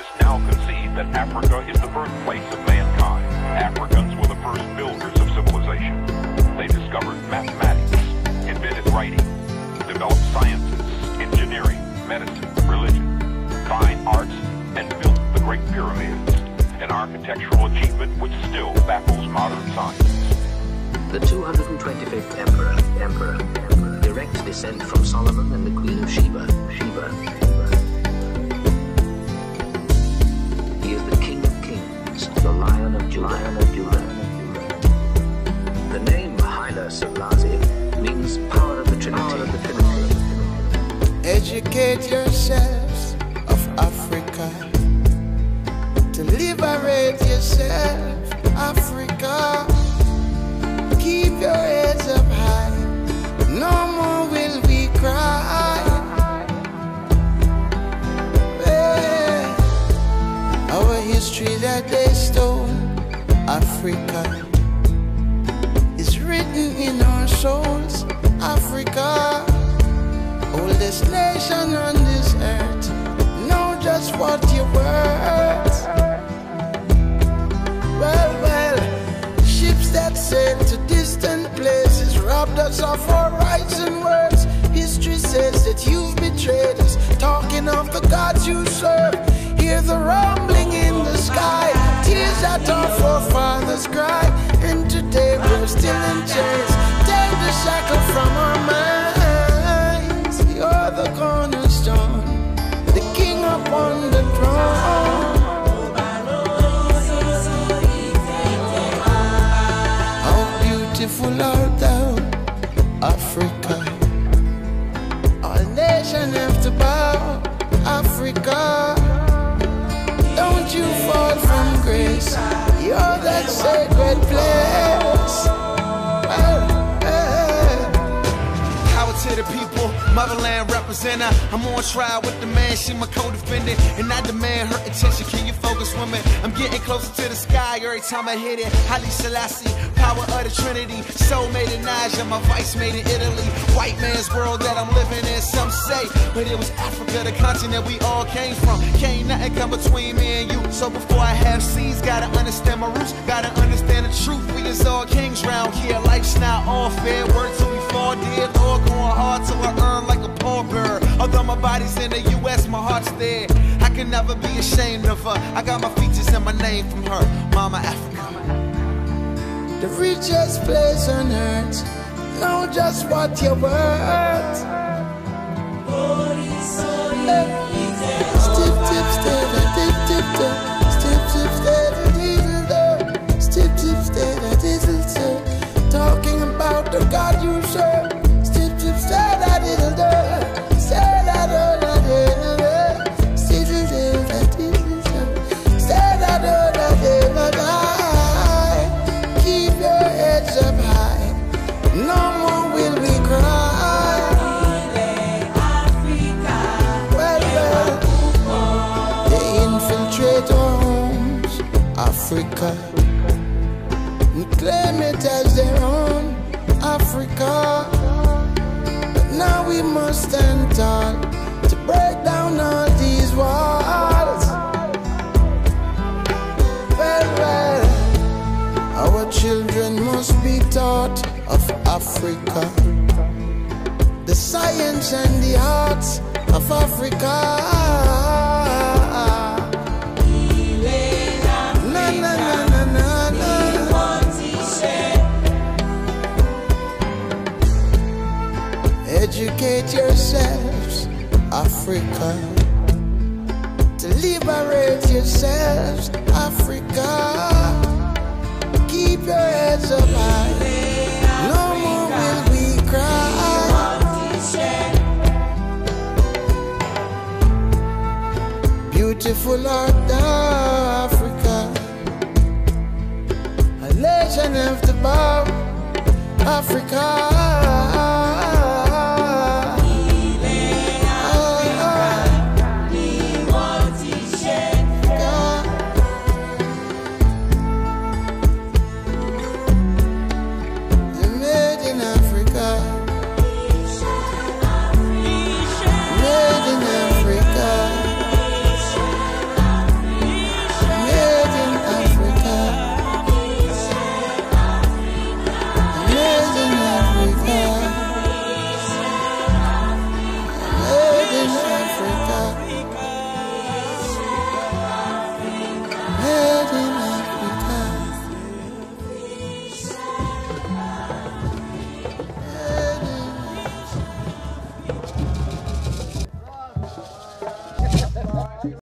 Scientists now concede that Africa is the birthplace of mankind. Africans were the first builders of civilization. They discovered mathematics, invented writing, developed sciences, engineering, medicine, religion, fine arts, and built the Great Pyramids, an architectural achievement which still baffles modern science. The 225th Emperor, direct descent from Solomon and the Queen of Sheba. He is the King of Kings, the Lion of Judah. The name Haile Selassie means power of the Trinity. Educate yourselves of Africa, to liberate yourself, Africa. Keep your heads up high, no more will we cry. Yeah. Our history that they stole, Africa, is written in our souls, Africa. Oldest nation on this earth, know just what you're worth. Well, ships that sail to distant places robbed us of our rights and words. History says that you've betrayed us, talking of the gods you serve. Hear the rumbling in the sky, tears that our forefathers cry. And today we're still in chains, take the shackle from our minds. You're the cornerstone, the king upon the throne. Beautiful art thou, Africa. All nations have to bow, Africa. Don't you fall from grace, you're that sacred place. Power to the people, motherland representative. I'm on trial with the man, she my co-defendant, and I demand her attention. Can you focus, woman? I'm getting closer to the sky every time I hit it. Haile Selassie, power of the Trinity, soul made in Niger, my vice made in Italy. White man's world that I'm living in, some say, but it was Africa, the continent we all came from. Can't nothing come between me and you. So before I have seeds, gotta understand my roots, gotta understand the truth. We is all kings round here. Life's not all fair. Work till we fall dead, or going hard till I earn like a poor bird. Although my body's in the US, my heart's there. I can never be ashamed of her. I got my features and my name from her, Mama Africa. The richest place on earth, know just what you're worth. Stip, tip, step, tip, tip, tip. Stip, tip, step, diddle, stip, tip, step, diddle, step. Talking about the God you serve. Stip, tip, step, diddle, step, no more will we cry. Well, they infiltrate our homes, Africa, and claim it as their own, Africa. But now we must stand tall to break down all these walls. Well, our children must be taught of Africa, the science and the arts of Africa. Na, na, na, na, na, na. Educate yourselves, Africa, to liberate yourselves, Africa. Keep your heads up high, no more will we cry. Beautiful art thou, Africa. A nation have to bow, Africa.